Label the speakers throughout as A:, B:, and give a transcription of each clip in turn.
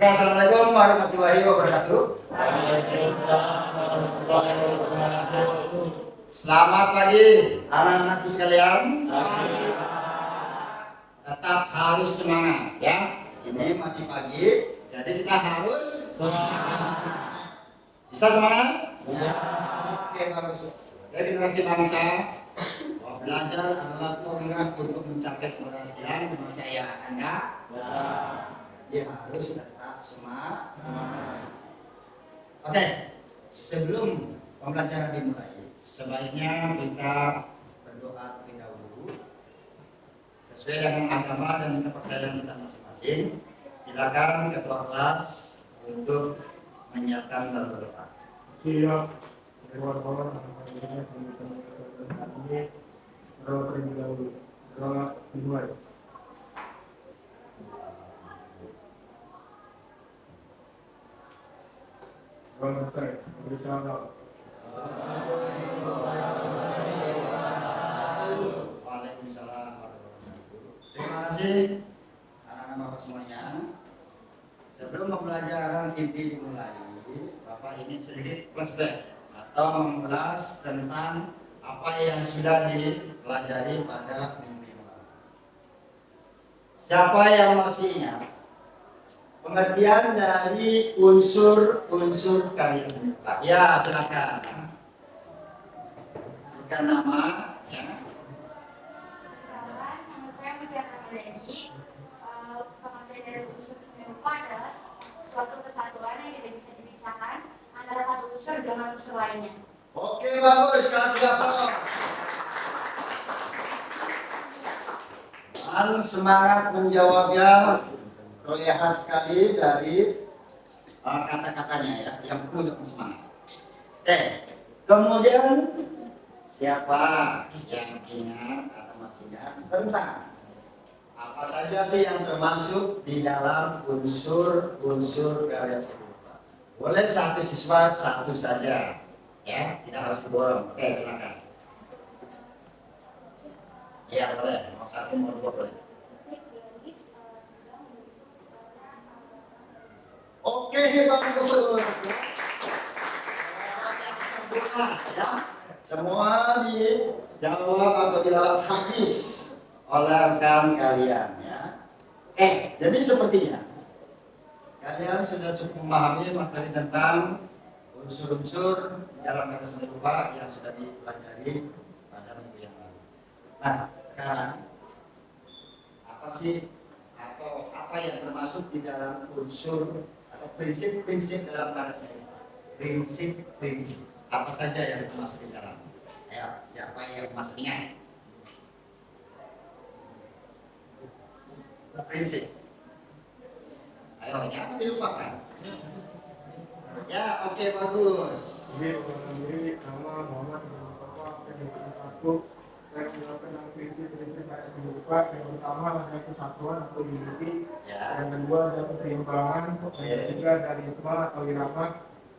A: Oke, assalamualaikum warahmatullahi wabarakatuh. Selamat pagi anak-anakku sekalian. Tetap harus semangat ya. Ini masih pagi, jadi kita harus bisa semangat? Oke, bagus. Jadi generasi bangsa, belajar adalah tonggak untuk mencapai keberhasilan di masa yang akan datang. Dia harus tetap semangat. Oke, sebelum pembelajaran dimulai, sebaiknya kita berdoa terlebih dahulu sesuai dengan agama dan kepercayaan kita masing-masing. Silakan ketua kelas untuk menyiapkan dan berdoa.
B: Siap. Berdoa terlebih dahulu. Doa dimulai. Doa saya. Bersama.
A: Waalaikumsalam warahmatullahi wabarakatuh. Terima kasih anak-anak Bapak semuanya. Sebelum pembelajaran inti dimulai, Bapak ini sedikit flashback atau mengulas tentang apa yang sudah dipelajari pada minggu yang lalu. Siapa yang masih ingat pengertian dari unsur-unsur karya seni? Ya, silakan. Sebutkan nama. Ya.
C: Nama saya Mutia Ramadhani. Pengertian dari unsur seni rupa adalah suatu kesatuan yang tidak bisa dipisahkan antara satu unsur dengan unsur lainnya.
A: Oke, bagus, kasih aplaus. Dan semangat menjawabnya terlihat sekali dari kata-katanya ya, yang penuh dengan semangat. Oke, kemudian siapa yang ingat atau masih ingat tentang apa saja sih yang termasuk di dalam unsur-unsur karya seni rupa? Boleh satu siswa satu saja, ya, tidak harus diborong. Oke, silakan. Ya, boleh. Mau satu, mau dua boleh. Oke, bagus. Sempurna, ya. Semua dijawab atau dilalap habis oleh rekan kalian, ya. Jadi sepertinya kalian sudah cukup memahami materi tentang unsur-unsur dalam karya seni rupa yang sudah dipelajari pada minggu yang lalu. Nah, sekarang apa sih atau apa yang termasuk di dalam unsur atau prinsip-prinsip dalam karya seni rupa? Prinsip-prinsip apa saja yang termasuk di dalam? Ayo, siapa yang masih ingat? Prinsip. Ayo, jangan dilupakan. Ya, oke, bagus.
B: Sendiri nama Muhammad Mustafa P21. Saya menjelaskan tentang prinsip-prinsip karya seni rupa. Yang pertama adalah kesatuan atau unity.
A: Ya.
B: Yang kedua adalah keseimbangan. Yang ketiga dari ritme atau irama.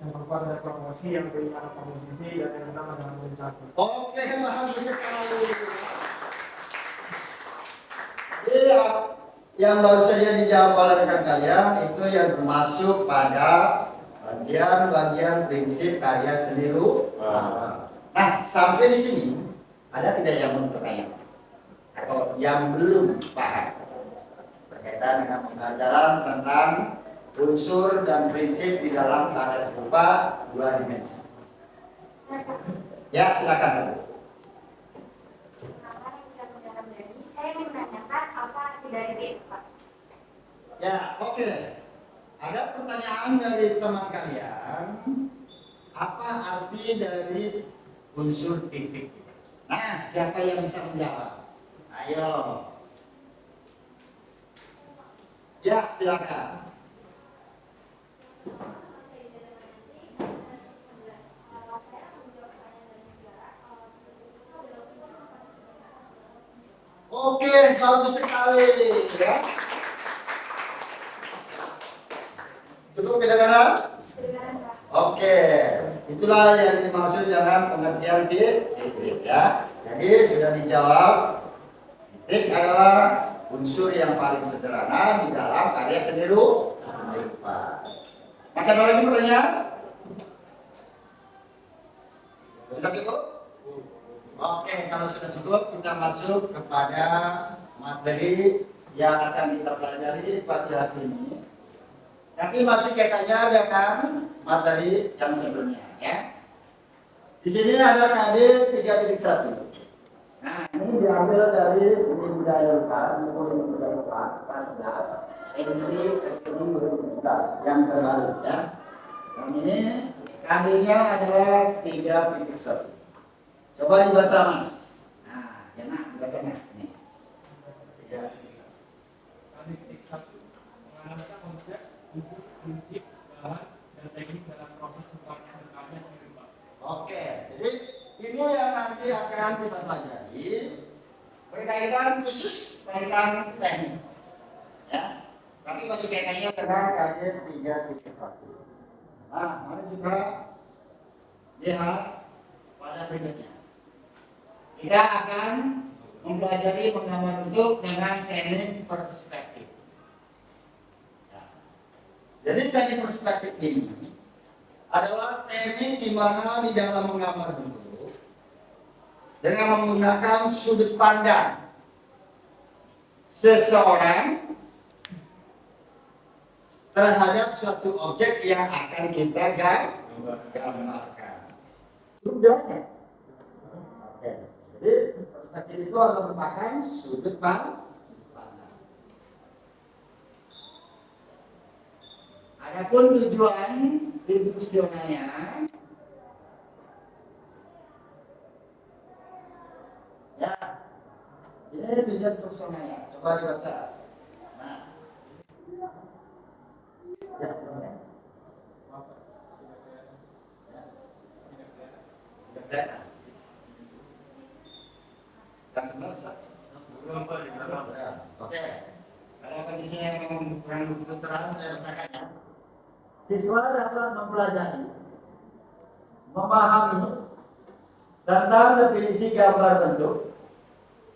B: Yang keempat adalah promosi. Yang kelima adalah komposisi. Dan yang keenam adalah harmonisasi.
A: Oke, bagus sekali. Iya, yang baru saja dijawab oleh rekan kalian itu yang termasuk pada bagian-bagian prinsip karya seni rupa. Nah, sampai di sini ada tidak yang mau bertanya atau yang belum paham berkaitan dengan pembelajaran tentang unsur dan prinsip di dalam karya seni rupa dua dimensi? Ya, silakan.
C: Saya ingin menanyakan apa arti dari itu, Pak?
A: Ya, oke. Ada pertanyaan dari teman kalian, apa arti dari unsur titik? Nah, siapa yang bisa menjawab? Ayo. Ya, silakan. Oke, bagus sekali ya. Cukup kedengaran? Oke, itulah yang dimaksud dengan pengertian titik ya. Jadi sudah dijawab, titik adalah unsur yang paling sederhana di dalam karya seni rupa. Masih ada lagi pertanyaan? Sudah cukup? Oke, kalau sudah cukup kita masuk kepada materi yang akan kita pelajari pada hari ini. Tapi masih kaitannya dengan materi yang sebelumnya, ya. Di sini ada KD 3.1. Nah, ini diambil dari Seni Budaya Luka, buku Seni Budaya Luka, kelas 11, edisi 2017 yang terbaru, ya. Yang ini KD-nya adalah 3.1. Coba dibaca, Mas. Nah, ya nak, dibacanya. Ini. 3.1.
B: Menganalisa konsep, unsur, prinsip, bahan, dan teknik dalam proses pembuatan karya seni rupa.
A: Oke, jadi ini yang nanti akan kita pelajari berkaitan khusus tentang teknik, ya. Tapi masih kaitannya dengan KD 3.1. Nah, mari kita lihat pada berikutnya. Kita akan mempelajari menggambar bentuk dengan teknik perspektif. Ya. Jadi teknik perspektif ini adalah teknik di mana di dalam menggambar bentuk dengan menggunakan sudut pandang seseorang terhadap suatu objek yang akan kita gambarkan. Cukup jelas ya? Oke. Jadi perspektif itu adalah merupakan sudut pandang. Adapun tujuan fungsionalnya ya, ini tujuan fungsionalnya. Coba dibaca. Nah, ya, dibaca. Tidak kelihatan. Dan sebenarnya oke. Kalau kondisinya memang kurang begitu terang, saya bacakan ya. Siswa dapat mempelajari, memahami tentang definisi gambar bentuk,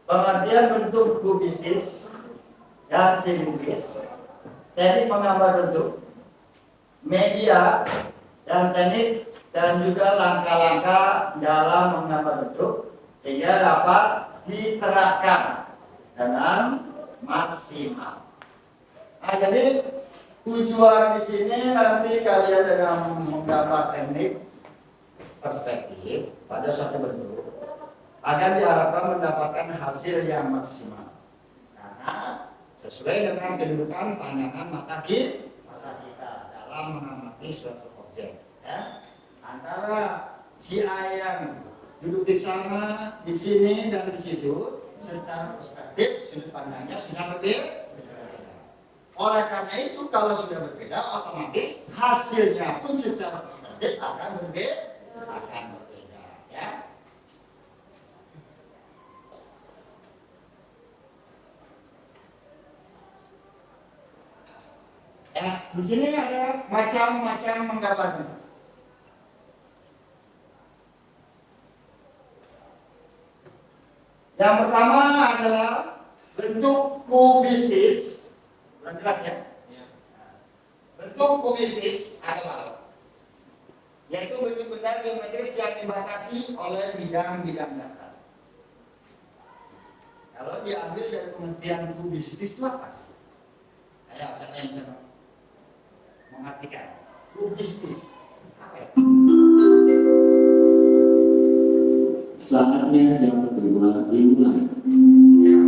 A: pengertian bentuk kubistis dan simetris, teknik menggambar bentuk, media dan teknik dan juga langkah-langkah dalam menggambar bentuk sehingga dapat diterapkan dengan maksimal. Nah, jadi tujuan di sini nanti kalian dengan menggambar teknik perspektif pada suatu bentuk akan diharapkan mendapatkan hasil yang maksimal karena sesuai dengan kedudukan pandangan mata kita dalam mengamati suatu objek. Ya. Antara si A yang duduk di sana, di sini dan di situ, secara perspektif sudut pandangnya sudah berbeda. Oleh karena itu kalau sudah berbeda, otomatis hasilnya pun secara perspektif akan berbeda, ya. Ya, di sini ada macam-macam menggambar bentuk. Yang pertama adalah bentuk kubistis. Jelas ya? Bentuk kubistis adalah yaitu bentuk benda geometris yang dibatasi oleh bidang-bidang datar. Kalau diambil dari pengertian kubistis itu apa sih? Ayo, siapa yang bisa mengartikan kubistis? Apa itu?
D: Saatnya jam kedua dimulai.
A: Ya,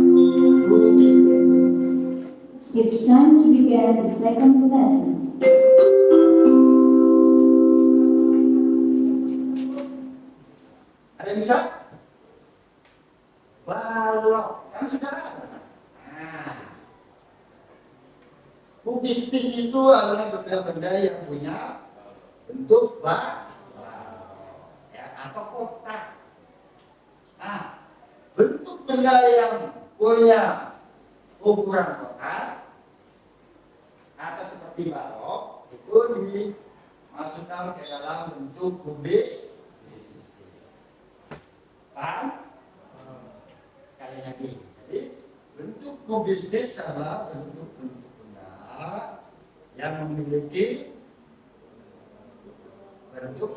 A: kubistis.
E: It's time to begin the second lesson.
A: Ada yang bisa? Balok, kan sudah ada. Nah, kubistis itu adalah benda-benda yang punya bentuk balok, ya, atau kotak. Nah, bentuk benda yang punya ukuran kotak atau seperti balok itu dimasukkan ke dalam bentuk kubis. Paham? Sekali lagi, jadi bentuk kubistis adalah bentuk benda yang memiliki bentuk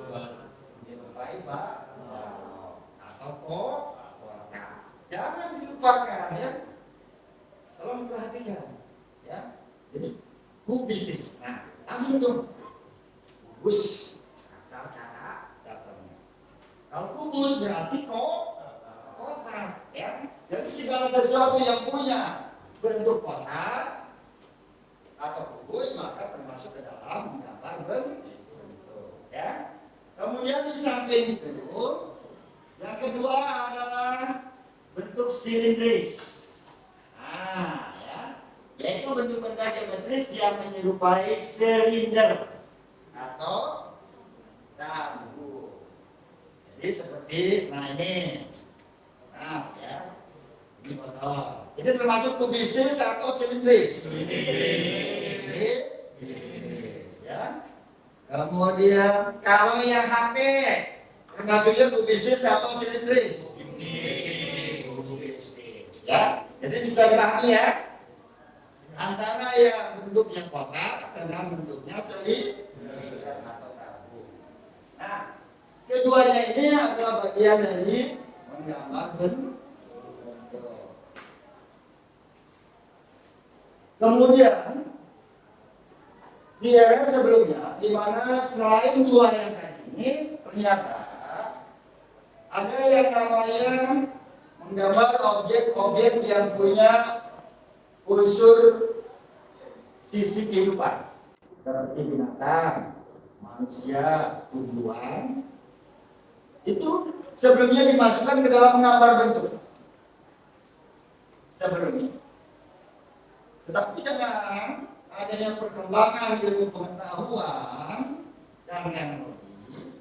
A: menyerupai balok atau kotak. Jangan dilupakan ya. Tolong perhatikan ya. Jadi kubistis. Nah, langsung itu kubus asal kata dasarnya. Kalau kubus berarti kotak ya. Jadi segala sesuatu yang punya bentuk kotak atau kubus maka termasuk ke dalam menggambar bentuk ya. Kemudian di samping itu yang kedua adalah bentuk silindris. Nah, ya, yaitu bentuk benda geometris yang menyerupai silinder atau tabung. Jadi seperti, nah ini, nah ya, ini botol. Ini termasuk kubistis atau silindris? Silindris, ya. Kemudian kalau yang HP termasuknya kubistis atau silindris? Kubistis, ya. Jadi bisa dipahami ya, antara yang bentuknya kotak dengan bentuknya silinder atau tabung. Nah, keduanya ini adalah bagian dari menggambar bentuk. Kemudian di era sebelumnya, di mana selain dua yang tadi ini, ternyata ada yang namanya menggambar objek-objek yang punya unsur sisi kehidupan, seperti binatang, manusia, tumbuhan. Itu sebelumnya dimasukkan ke dalam menggambar bentuk. Sebelumnya. Tetapi dengan adanya perkembangan ilmu pengetahuan dan teknologi,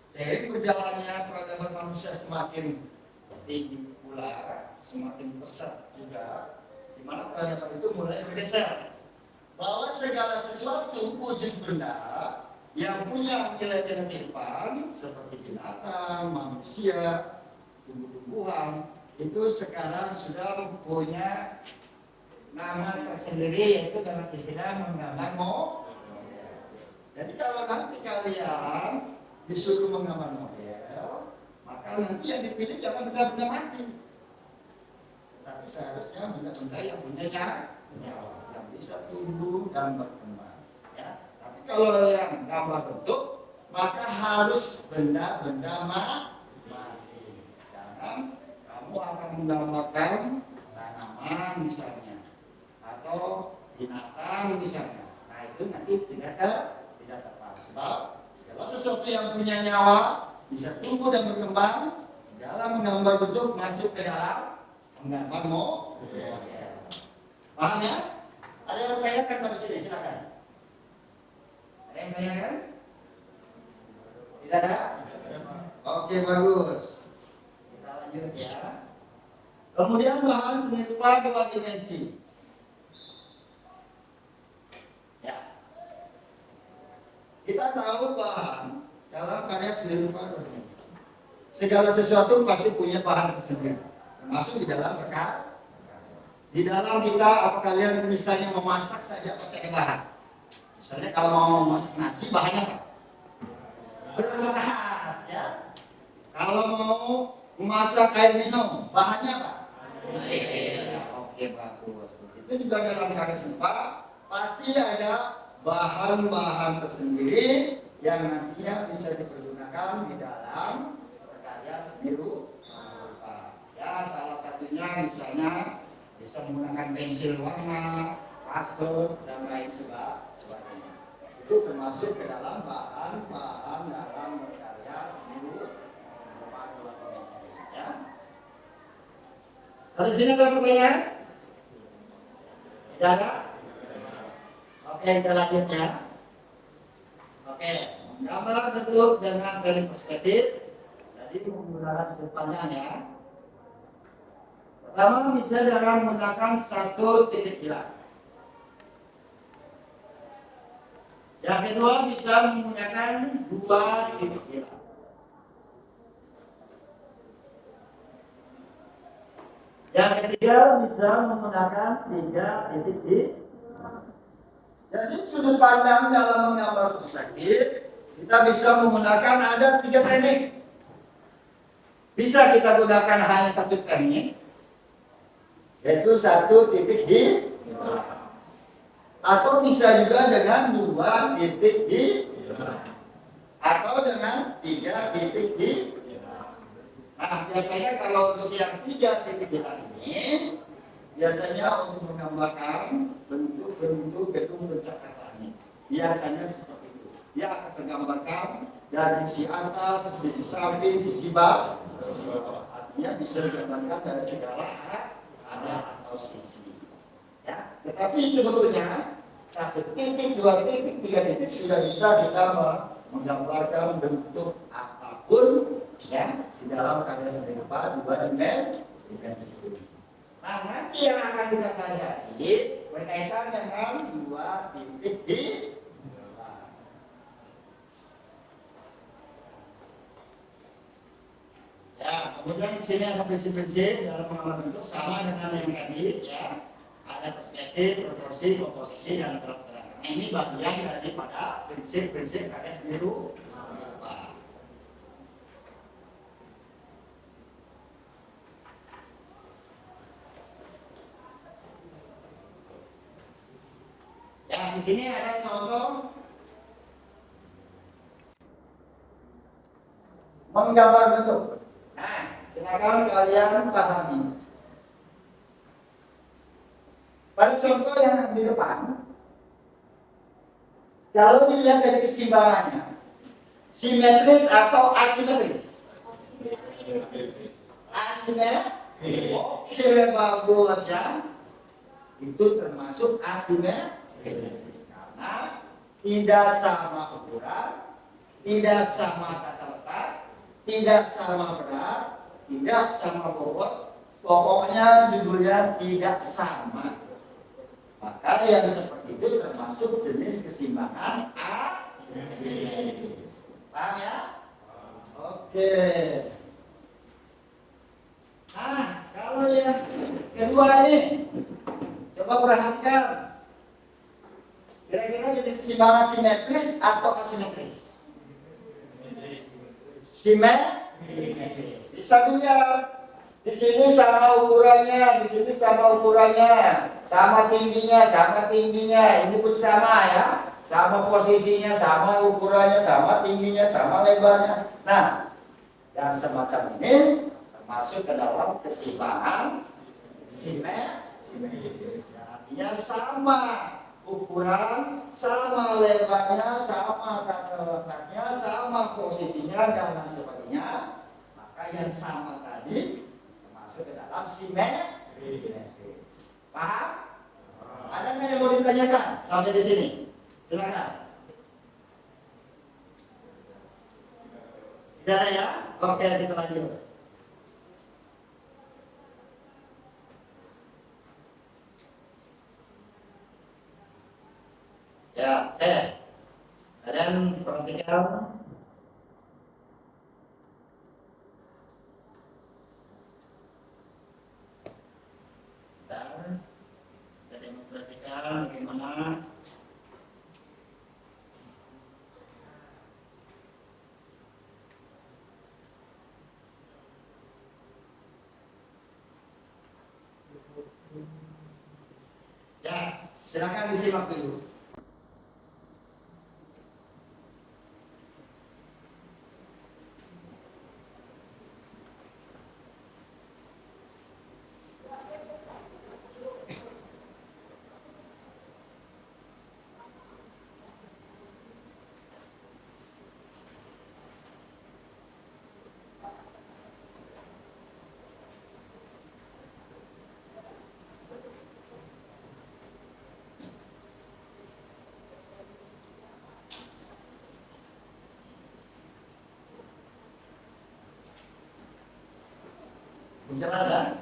A: seiring berjalannya peradaban manusia semakin tinggi pula, semakin pesat juga, di mana peradaban itu mulai bergeser bahwa segala sesuatu wujud benda yang punya nilai kehidupan seperti binatang, manusia, tumbuh-tumbuhan itu sekarang sudah punya nama tersendiri, yaitu dalam istilah menggambar model. Jadi kalau nanti kalian disuruh menggambar model, maka nanti yang dipilih jangan benda-benda mati, tapi seharusnya benda-benda yang punya nyawa, yang bisa tumbuh dan berkembang. Ya. Tapi kalau yang gambar bentuk, maka harus benda-benda mati. Jangan kamu akan menggambarkan tanaman misalnya, atau binatang misalnya. Nah itu nanti tidak tepat. Sebab kalau sesuatu yang punya nyawa bisa tumbuh dan berkembang, dalam menggambar bentuk masuk ke dalam menggambar model. Paham ya? Ada yang bertanyakan sampai sini? Silakan. Ada yang bertanyakan? Tidak ada? Oke, bagus. Kita lanjut ya. Kemudian bahan seni rupa dua dimensi. Kita tahu bahan dalam karya seni rupa dua dimensi. Segala sesuatu pasti punya bahan tersendiri, termasuk di dalam rekan. Di dalam kita, apa kalian misalnya memasak saja pakai bahan. Misalnya kalau mau masak nasi, bahannya apa? Beras ya. Kalau mau memasak air minum, bahannya apa? Air. Oke, bagus. Itu juga dalam karya seni rupa pasti ada bahan-bahan tersendiri yang nantinya bisa dipergunakan di dalam karya seni rupa. Ya, salah satunya misalnya bisa menggunakan pensil warna, pastel dan lain sebagainya. Itu termasuk ke dalam bahan-bahan dalam karya seni rupa dua dimensi. Ya. Dari sini ada pertanyaan? Tidak ada? Oke, kita lanjut ya. Oke, gambar bentuk dengan dari perspektif. Jadi menggunakan sudut pandang ya. Pertama bisa dengan menggunakan satu titik hilang. Yang kedua bisa menggunakan dua titik hilang. Yang ketiga bisa menggunakan tiga titik hilang. Jadi sudut pandang dalam menggambar perspektif kita bisa menggunakan ada 3 teknik. Bisa kita gunakan hanya satu teknik, yaitu satu titik di, atau bisa juga dengan 2 titik di, atau dengan 3 titik di. Nah, biasanya kalau untuk yang 3 titik di ini, biasanya untuk menggambarkan bentuk-bentuk gedung pencakar langit. Biasanya seperti itu. Dia akan tergambarkan dari sisi atas, sisi samping, sisi bawah. Artinya bisa digambarkan dari segala arah atau sisi. Ya, tetapi sebetulnya 1 titik, 2 titik, 3 titik sudah bisa kita menggambarkan bentuk apapun ya di dalam karya seni rupa 2 dimensi. Nah, nanti yang akan kita pelajari berkaitan dengan 2 titik di. Ya, kemudian di sini ada prinsip-prinsip dalam pengamatan bentuk sama dengan yang tadi ya. Ada perspektif, proporsi, komposisi, dan terang-terangan. Ini bagian daripada prinsip-prinsip karya seni rupa. Ya, di sini ada contoh menggambar bentuk. Nah, silakan kalian pahami. Pada contoh yang di depan, kalau dilihat dari keseimbangannya, simetris atau asimetris? Asimetris. Oke, bagus ya. Itu termasuk asimetris. Karena tidak sama ukuran, tidak sama tata letak, tidak sama berat, tidak sama bobot, pokoknya judulnya tidak sama. Maka yang seperti itu termasuk jenis keseimbangan asimetris. Paham ya? Oke. Nah, kalau yang kedua ini, coba perhatikan. Kira-kira jenis keseimbangan simetris atau asimetris? Simetris. Bisa dilihat. Di sini sama ukurannya, di sini sama ukurannya, sama tingginya, ini pun sama ya, sama posisinya, sama ukurannya, sama tingginya, sama lebarnya. Nah, yang semacam ini termasuk ke dalam keseimbangan simetris. Artinya sama ukuran, sama lebarnya, sama tata letaknya, sama posisinya dan lain sebagainya. Maka yang sama tadi masuk ke dalam simetris. Paham? Ada nggak yang mau ditanyakan sampai di sini? Silakan. Tidak ada ya? Oke, kita lanjut. Ya, kalian perhatikan. Kita demonstrasikan bagaimana ya, silakan disimak dulu. Penjelasan.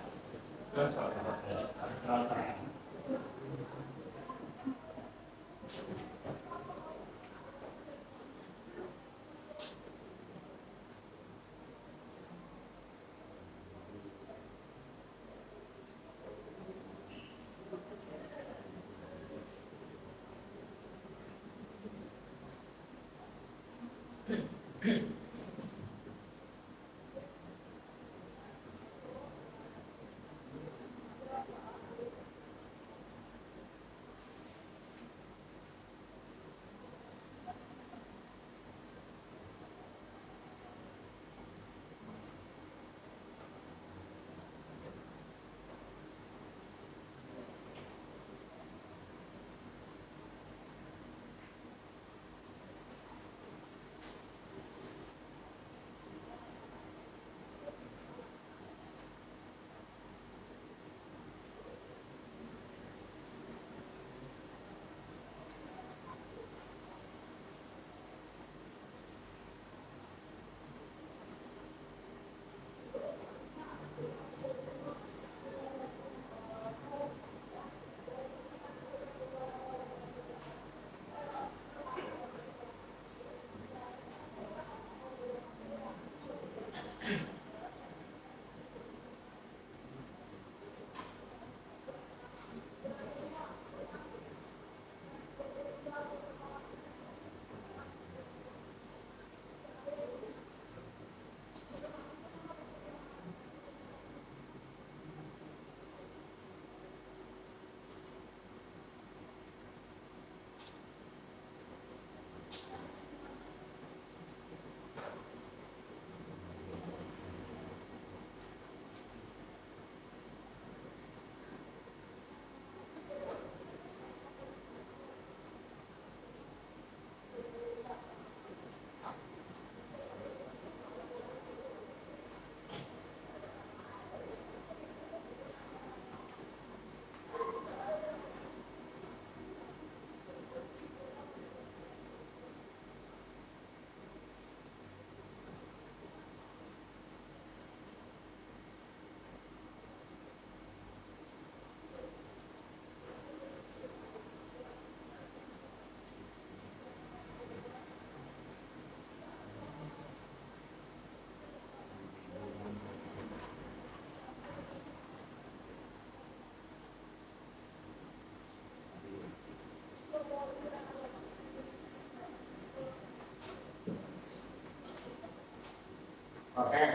A: Oke.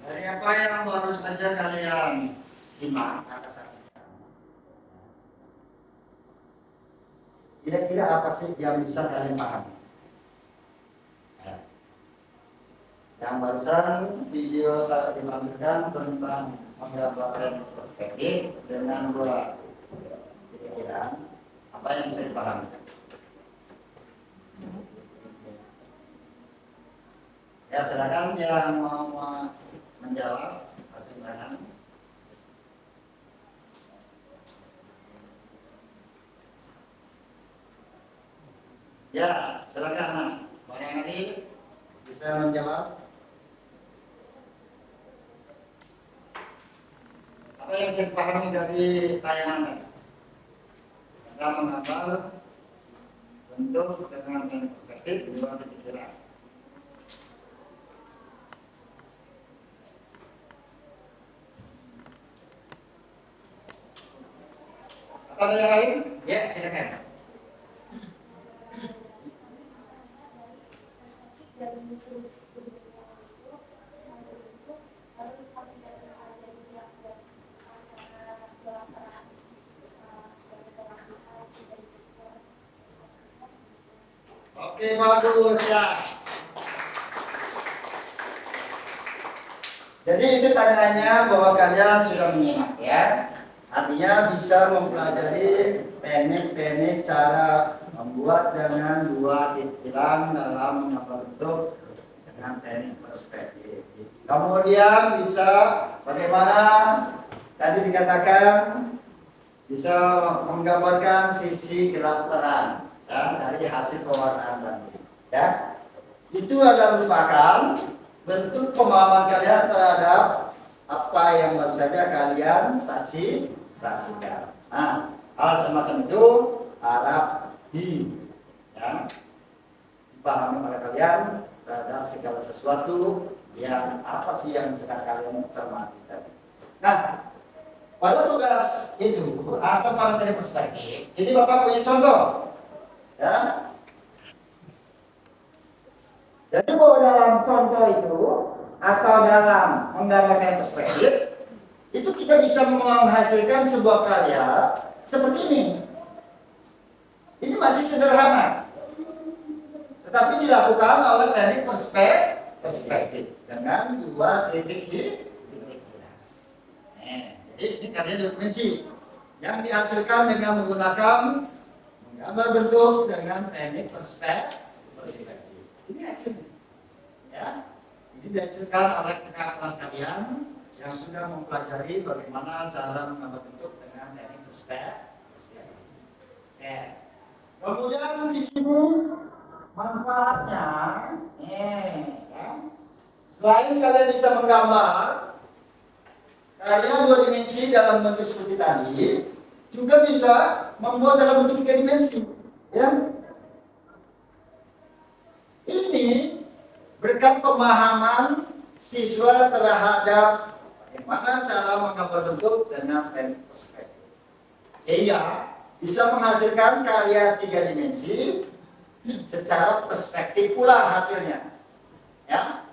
A: Dari apa yang baru saja kalian simak atau saksikan, kira-kira apa sih yang bisa kalian pahami? Ya. Yang barusan video telah ditampilkan tentang menggambarkan perspektif dengan dua pikiran, apa yang bisa dipahami? Ya, silakan yang mau menjawab pertanyaan. Ya, silakan. Barangkali bisa menjawab. Apa yang bisa dipahami dari tayangan tadi? Kita menggambar bentuk dengan perspektif dua pikiran. Ada yang lain? Ya, silakan. Oke, bagus ya. Jadi itu tandanya bahwa kalian sudah menyimak ya. Artinya bisa mempelajari teknik-teknik cara membuat dengan dua pikiran dalam membentuk dengan teknik perspektif. Kemudian bisa bagaimana tadi dikatakan bisa menggambarkan sisi gelap terang ya, dari hasil pewarnaan tadi. Ya, itu adalah merupakan bentuk pemahaman kalian terhadap apa yang baru saja kalian saksikan. Nah, hal semacam itu harap ya, dipahami oleh kalian terhadap segala sesuatu yang apa sih yang sedang kalian cermati tadi. Nah, pada tugas itu atau materi perspektif, ini Bapak punya contoh, ya. Jadi bahwa dalam contoh itu atau dalam menggambarkan perspektif itu kita bisa menghasilkan sebuah karya seperti ini. Ini masih sederhana, tetapi dilakukan oleh teknik perspektif dengan dua titik di jadi ini karya dua dimensi yang dihasilkan dengan menggunakan menggambar bentuk dengan teknik perspektif. Ini hasilnya, ya. Ini dihasilkan oleh kakak kelas kalian yang sudah mempelajari bagaimana cara menggambar bentuk dengan teknik perspektif. Oke. Kemudian di sini manfaatnya, ya. Selain kalian bisa menggambar karya dua dimensi dalam bentuk seperti tadi, juga bisa membuat dalam bentuk tiga dimensi, ya. Ini berkat pemahaman siswa terhadap bagaimana cara menggambar bentuk dengan teknik perspektif, sehingga bisa menghasilkan karya tiga dimensi secara perspektif pula hasilnya, ya.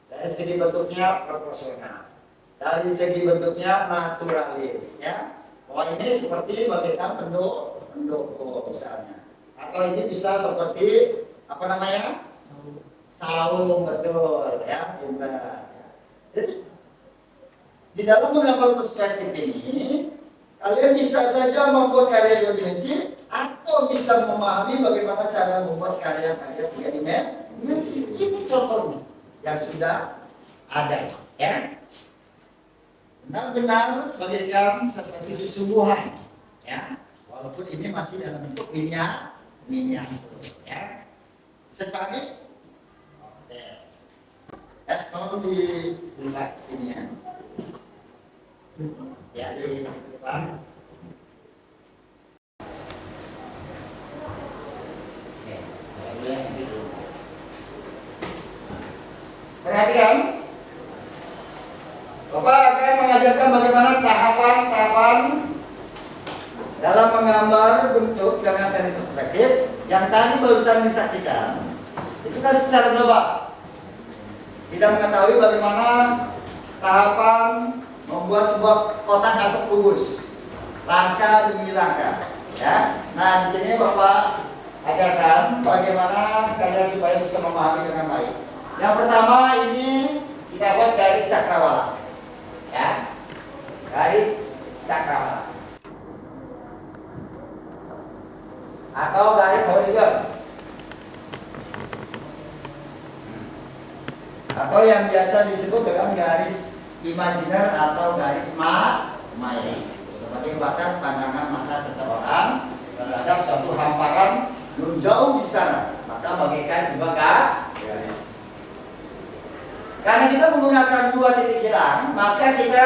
A: Dari segi bentuknya proporsional, dari segi bentuknya naturalis, ya. Bahwa ini seperti bagaikan pendopo misalnya, atau ini bisa seperti apa namanya? Saung, betul, ya, pintar. Jadi di dalam menggambar perspektif ini, kalian bisa saja membuat karya dua dimensi atau bisa memahami bagaimana cara membuat karya-karya tiga dimensi. Ini contohnya yang sudah ada, ya. Benar-benar bagaikan seperti sesungguhan, ya. Walaupun ini masih dalam bentuk miniatur, ya. Bisa dipahami? Oke. Tolong dilihat ini, ya. Ya, di depan. Perhatikan, Bapak akan mengajarkan bagaimana tahapan-tahapan dalam menggambar bentuk dengan teknik perspektif yang tadi barusan disaksikan. Itu kan secara global. Kita mengetahui bagaimana tahapan membuat sebuah kotak atau kubus, langkah demi langkah, ya. Nah, di sini Bapak ajarkan bagaimana kalian supaya bisa memahami dengan baik. Yang pertama ini kita buat garis cakrawala, ya, garis cakrawala atau garis horizon, atau yang biasa disebut dengan garis imajiner atau garis maya, sebagai batas pandangan mata seseorang terhadap suatu hamparan yang jauh di sana, maka bagaikan sebuah garis. Karena kita menggunakan dua titik hilang, maka kita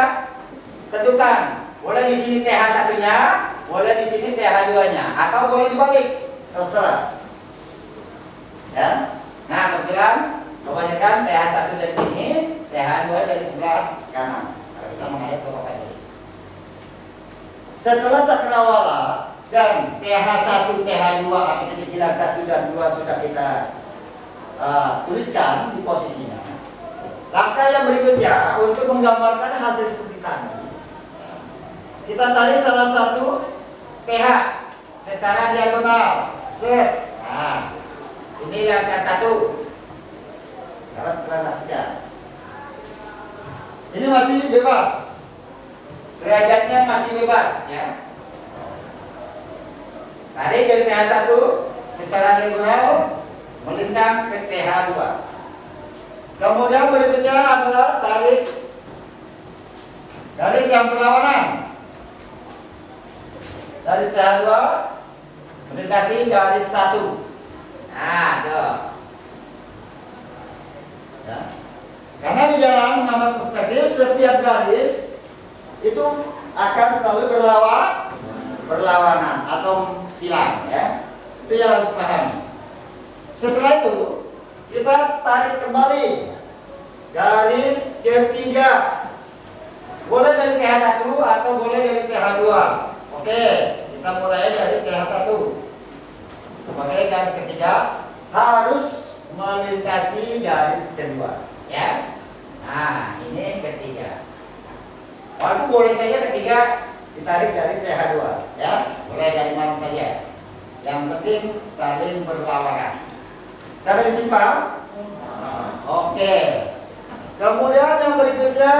A: tentukan boleh di sini TH satunya, boleh di sini TH duanya, atau boleh dibalik, terserah. Ya, nah kebetulan kebanyakan TH satu dari sini, TH dua dari sebelah kanan. Kalau kita menghadap ke papan tulis. Setelah cakrawala dan TH1, TH2 atau titik hilang 1 dan 2 sudah kita tuliskan di posisinya. Langkah yang berikutnya untuk menggambarkan hasil seperti tadi, kita tarik salah satu TH secara diagonal. Set. Nah, ini langkah 1. Karena tidak. Ini masih bebas. Derajatnya masih bebas, ya. Tarik dari TH1 secara diagonal melintang ke TH2. Kemudian berikutnya adalah tarik garis yang berlawanan dari TH2 melintasi garis 1. Nah, tuh. Ya. Karena di dalam mengambil perspektif setiap garis itu akan selalu berlawanan atau silang, ya. Itu yang harus paham. Setelah itu kita tarik kembali garis ketiga, boleh dari TH1 atau boleh dari TH2. Oke, kita mulai dari TH1 sebagai garis ketiga, harus melintasi garis kedua, ya. Nah, ini ketiga. Walaupun boleh saja ketiga ditarik dari TH2, ya. Boleh dari mana saja. Yang penting saling berlawanan. Sampai di sini paham? Oke. Kemudian yang berikutnya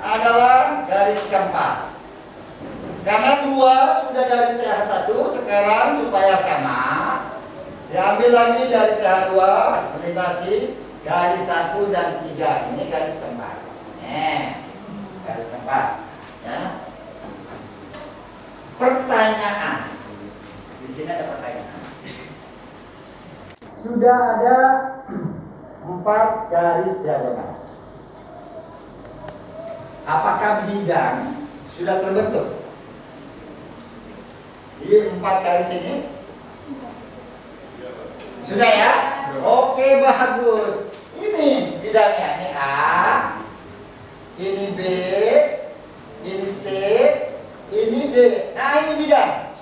A: adalah garis keempat. Karena dua sudah dari TH1, sekarang supaya sama, diambil lagi dari TH2 melintasi garis 1 dan 3. Ini garis keempat. Garis keempat. Ya. Pertanyaan. Di sini ada pertanyaan. Sudah ada 4 garis diagonal. Apakah bidang sudah terbentuk di 4 garis ini? Sudah ya? Oke, bagus. Ini bidangnya. Ini A, ini B, ini C, ini D. Nah, ini bidang.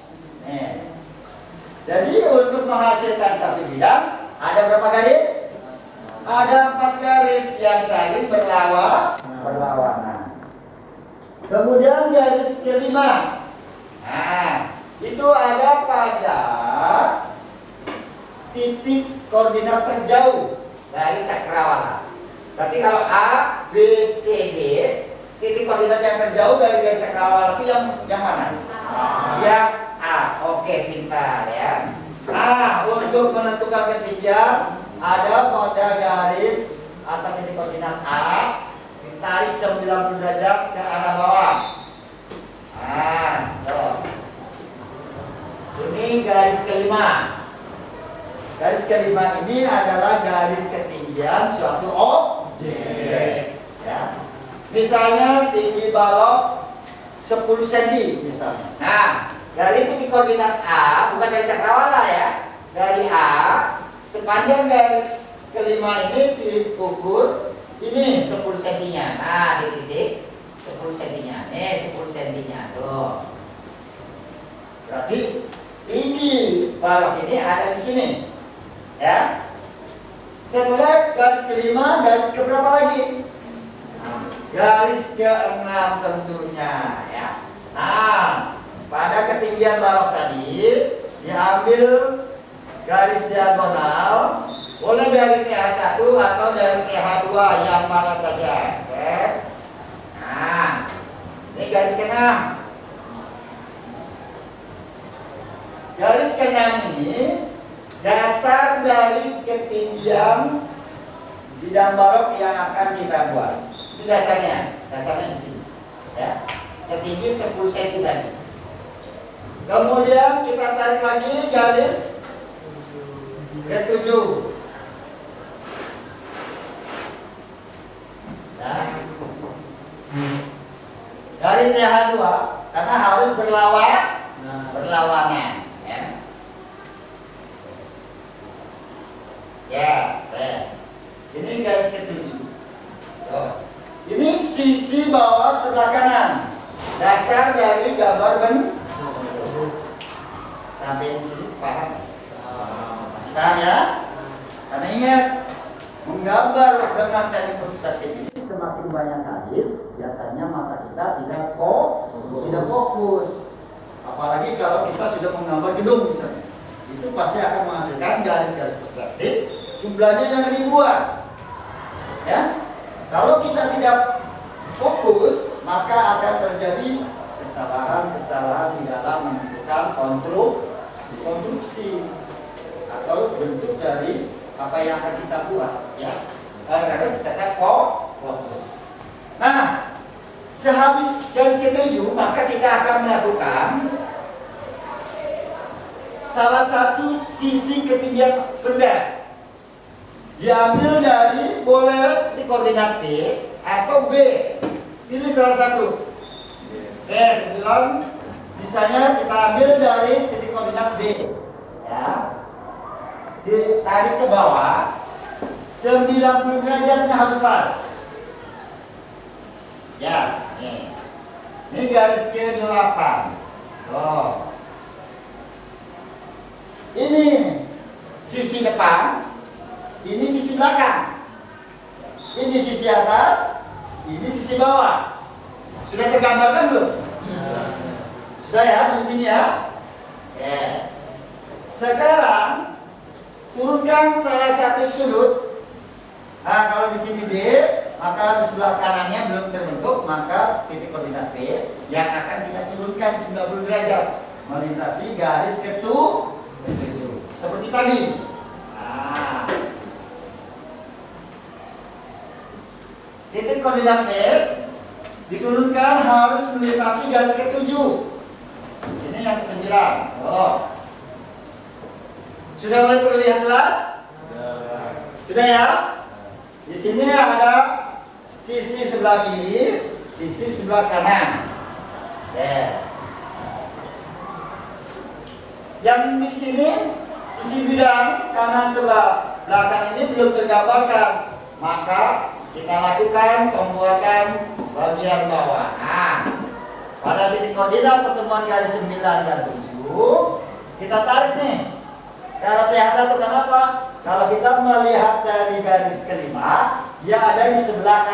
A: Jadi untuk menghasilkan satu bidang ada berapa garis? Ada 4 garis yang saling berlawanan. Kemudian garis kelima. Nah, itu ada pada titik koordinat terjauh dari cakrawala. Berarti kalau A, B, C, D, titik koordinat yang terjauh dari garis cakrawala itu yang mana? Yang A. Oke, pintar ya. Nah, untuk menentukan ketinggian ada pada garis atau titik koordinat A, ditarik 90 derajat ke arah bawah. Nah, ini garis kelima. Garis kelima ini adalah garis ketinggian suatu objek. Ya. Misalnya tinggi balok 10 cm misalnya. Nah, dari titik koordinat A, bukan dari cakrawala ya, dari A, sepanjang garis kelima ini diukur ini 10 cm-nya. Nah, di titik 10 cm-nya. Nih 10 cm-nya tuh. Berarti tinggi balok ini ada di sini. Ya. Setelah garis kelima, garis keberapa lagi? Garis ke-6 tentunya ya. Nah, pada ketinggian balok tadi diambil garis diagonal, boleh dari TH1 atau dari TH2 yang mana saja. Set. Nah, ini garis ke-6. Garis ke-6 ini dasar dari ketinggian bidang balok yang akan kita buat. Ini dasarnya di sini, ya, setinggi 10 cm tadi. Kemudian kita tarik lagi garis ke-7. Nah, dari TH2 karena harus berlawanan, ya. Ya, ini garis ke-7. Ini sisi bawah sebelah kanan. Dasar dari gambar sampai di sini paham? Masih paham ya? Karena ingat, menggambar dengan teknik perspektif ini semakin banyak garis, biasanya mata kita tidak fokus. Apalagi kalau kita sudah menggambar gedung misalnya, itu pasti akan menghasilkan garis-garis perspektif. Jumlahnya yang ribuan, ya. Kalau kita tidak fokus, maka akan terjadi kesalahan-kesalahan di dalam menentukan konstruksi atau bentuk dari apa yang akan kita buat, ya. Karena kita tetap fokus. Nah, sehabis garis ke-7, maka kita akan melakukan salah satu sisi ketinggian benda. Diambil dari boleh di koordinat B atau B. Pilih salah satu. Kebetulan misalnya kita ambil dari titik koordinat B. Ya. Ditarik ke bawah 90 derajatnya harus pas. Ya, nih. Ini garis ke-8. Oh. Ini sisi depan. ini sisi belakang, ini sisi atas, ini sisi bawah. Sudah tergambarkan belum? Sudah ya, sampai sini ya. Sekarang turunkan salah satu sudut. Nah, kalau di sini D, maka di sebelah kanannya belum terbentuk, maka titik koordinat P yang akan kita turunkan 90 derajat melintasi garis ketujuh. Seperti tadi. Nah, titik koordinat P diturunkan harus melintasi garis ketujuh. Ini yang ke-9. Oh. Sudah mulai terlihat jelas? Sudah ya? Di sini ada sisi sebelah kiri, sisi sebelah kanan. Yang di sini sisi bidang kanan sebelah belakang ini belum tergambarkan, maka kita lakukan pembuatan bagian bawah. Nah, pada titik koordinat pertemuan garis 9 dan 7 kita tarik nih ke arah PH1. Kenapa? Kalau kita melihat dari garis kelima, dia ada di sebelah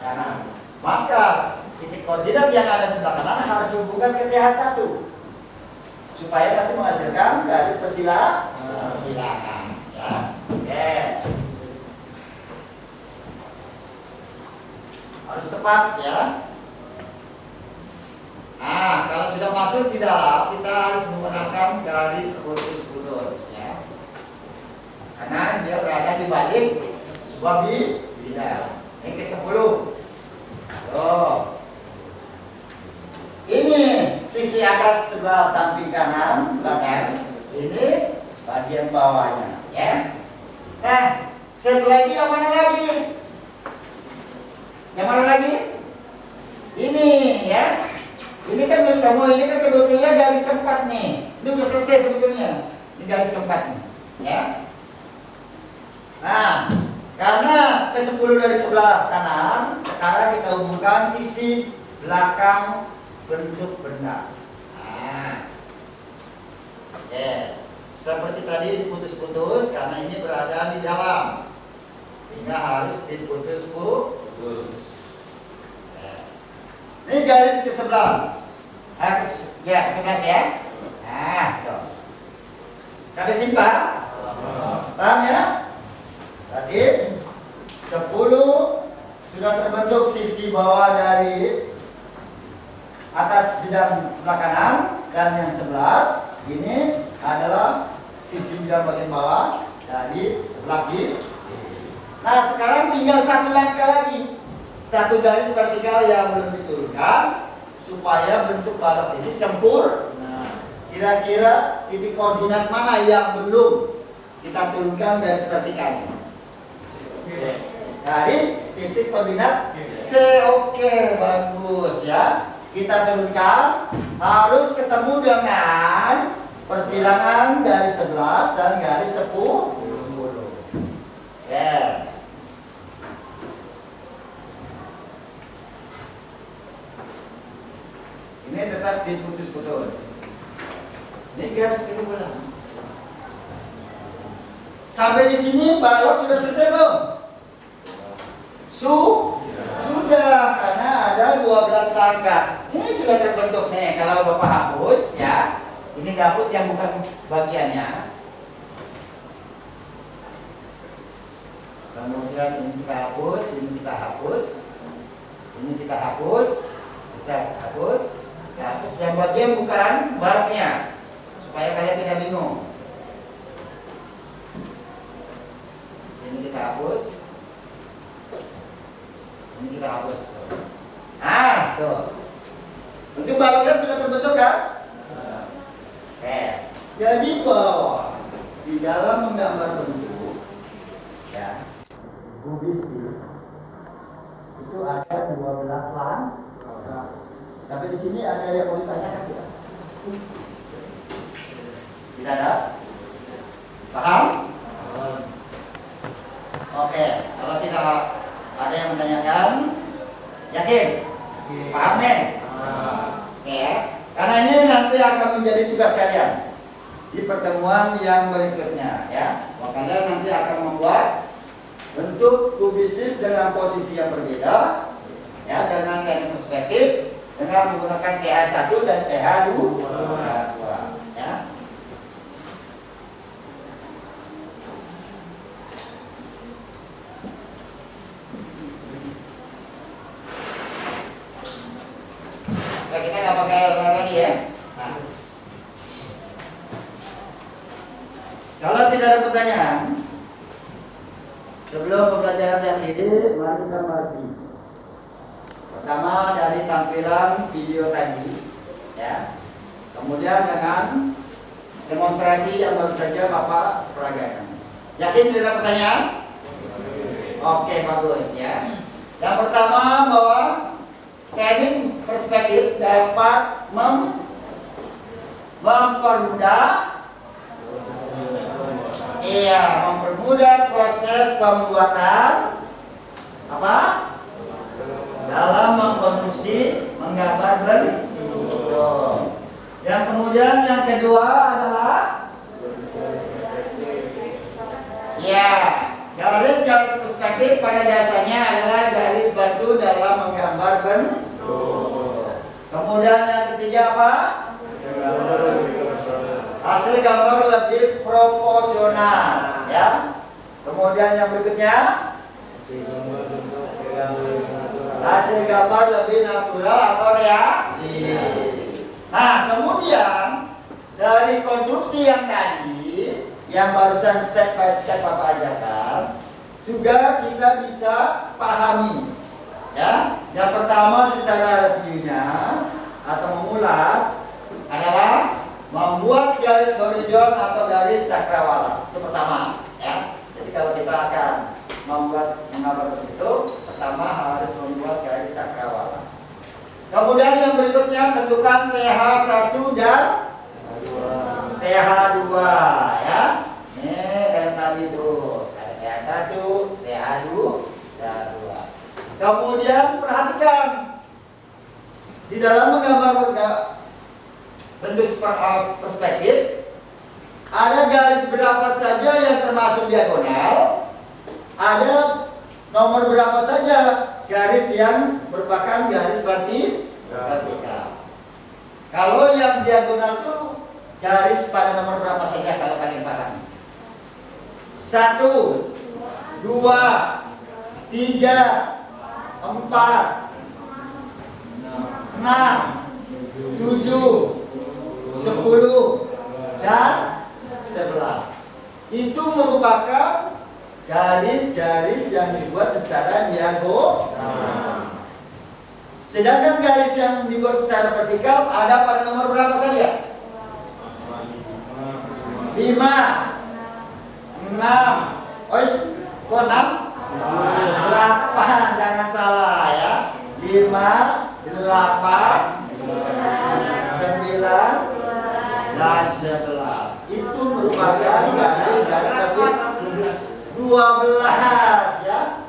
A: kanan. Maka titik koordinat yang ada di sebelah kanan harus dihubungkan ke PH1 supaya nanti menghasilkan garis persilangan. Ya. Harus tepat ya. Nah, kalau sudah masuk di dalam, kita harus menggunakan garis putus-putus ya. Karena dia berada di balik sebuah bidang. Ini ke-10. Tuh. Ini sisi atas sebelah samping kanan belakang. Ini bagian bawahnya ya. Nah, setelah itu yang mana lagi? Yang mana lagi? Ini ya. Ini kan belum kamu, ini kan sebetulnya garis keempat nih. Ini udah selesai sebetulnya. Ini garis keempat nih ya. Nah, karena ke-10 dari sebelah kanan, sekarang kita hubungkan sisi belakang bentuk benda. Nah, seperti tadi diputus-putus karena ini berada di dalam, sehingga harus diputus-putus. Ini garis ke-11. Ya, 11 ya. Nah, tuh. Sampai sini Pak? Paham ya? Tadi 10 sudah terbentuk sisi bawah dari atas bidang sebelah kanan, dan yang 11 ini adalah sisi bidang bagian bawah dari sebelah kiri. Nah, sekarang tinggal satu langkah lagi, satu garis vertikal yang belum diturunkan supaya bentuk balok ini sempurna. Kira-kira titik koordinat mana yang belum kita turunkan garis vertikalnya? Garis titik koordinat C. Oke, bagus ya. Kita turunkan, harus ketemu dengan persilangan garis 11 dan garis 10. Ya. Ini tetap diputus-putus. Ini garis 15. Sampai di sini balok sudah selesai belum? Sudah, karena ada 12 langkah. Ini sudah terbentuk nih. Kalau Bapak hapus ya, ini dihapus yang bukan bagiannya. Kemudian ini kita hapus, ini kita hapus, ini kita hapus, kita hapus, kita hapus. Yang bagian bukan baloknya, supaya kalian tidak bingung. Ini kita hapus, ini kita hapus. Nah, tuh. Untuk baloknya sudah terbentuk kan? Jadi bahwa di dalam menggambar bentuk, ya, kubistis itu ada 12 langkah. Tapi di sini ada yang mau ditanyakan tidak? Tidak ada? Paham? Oke, kalau tidak ada yang menanyakan, yakin? Paham nih? Ya, karena ini nanti akan menjadi tugas kalian di pertemuan yang berikutnya ya. Kalian nanti akan membuat bentuk kubisnis dengan posisi yang berbeda, ya, dengan teknik perspektif, dengan menggunakan TH1 dan TH2, ya. Nah, kita nggak pakai warna lagi ya. Nah, kalau tidak ada pertanyaan, sebelum pembelajaran yang ini, mari kita mengerti. Pertama dari tampilan video tadi, ya. Kemudian dengan demonstrasi yang baru saja Bapak peragakan. Yakin tidak ada pertanyaan? Oke, bagus ya. Yang pertama bahwa teknik perspektif dapat mempermudah proses pembuatan apa? Dalam mengkonstruksi menggambar bentuk. Yang kemudian yang kedua adalah ya, garis-garis perspektif pada dasarnya adalah garis bantu dalam menggambar bentuk. Kemudian yang ketiga apa? Hasil gambar lebih proporsional, ya. Kemudian yang berikutnya, hasil gambar lebih natural atau realistis. Nah, kemudian dari konstruksi yang tadi, yang barusan step by step Bapak ajarkan, juga kita bisa pahami, ya. Yang pertama secara reviewnya atau mengulas adalah membuat garis horizon atau garis cakrawala. Itu pertama, ya. Jadi kalau kita akan membuat menggambar itu, pertama harus membuat garis cakrawala. Kemudian yang berikutnya tentukan TH1 dan TH2, ya. Ini kayak tadi itu, ada TH1, TH2, TH2. Kemudian perhatikan di dalam menggambar bentuk perspektif, ada garis berapa saja yang termasuk diagonal, ada nomor berapa saja garis yang merupakan garis vertikal. Kalau yang diagonal itu garis pada nomor berapa saja kalau kalian paham? 1, 2, 3, 4, 6, 7, 10 dan 11. Itu merupakan garis-garis yang dibuat secara diagonal. Sedangkan garis yang dibuat secara vertikal ada pada nomor berapa saja? 5, 6, kok 6? 8, jangan salah ya. 5, 8, 9 dan 11. Itu merupakan garis-garis 12 ya.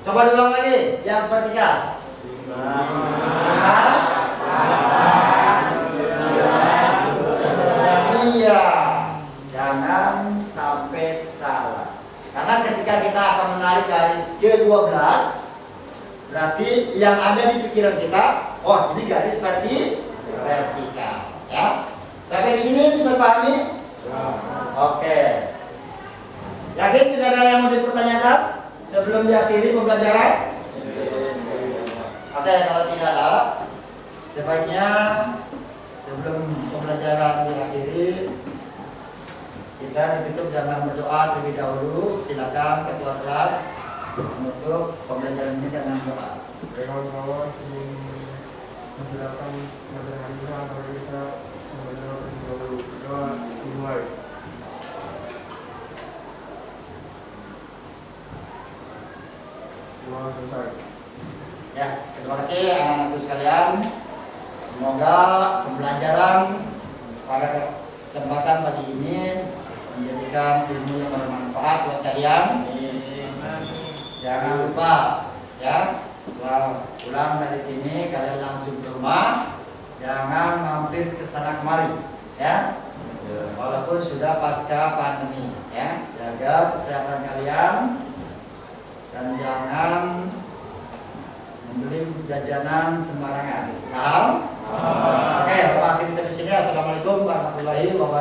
A: Coba diulang lagi yang vertikal. 5, iya, jangan sampai salah. Karena ketika kita akan menarik garis ke-12, berarti yang ada di pikiran kita, oh ini garis vertikal, ya. Sampai di sini bisa pahami? Oke. Yakin tidak ada yang mau dipertanyakan sebelum diakhiri pembelajaran? Oke, kalau tidak ada, sebaiknya sebelum pembelajaran diakhiri, kita ditutup dengan berdoa terlebih dahulu. Silakan ketua kelas menutup pembelajaran ini dengan doa.
B: Kawan-kawan ingin menjelaskan pembelajaran kita agar kita belajar terlebih dahulu. Berdoa dimulai. Doa selesai.
A: Ya, terima kasih anak-anakku sekalian. Semoga pembelajaran pada kesempatan pagi ini menjadikan ilmu yang bermanfaat buat kalian. Jangan lupa ya, setelah pulang dari sini kalian langsung ke rumah, jangan mampir ke sana kemari ya. Walaupun sudah pasca pandemi, ya, jaga kesehatan kalian dan jangan membeli jajanan sembarangan. Paham? Oke, Bapak akhiri sampai sini. Assalamualaikum warahmatullahi wabarakatuh.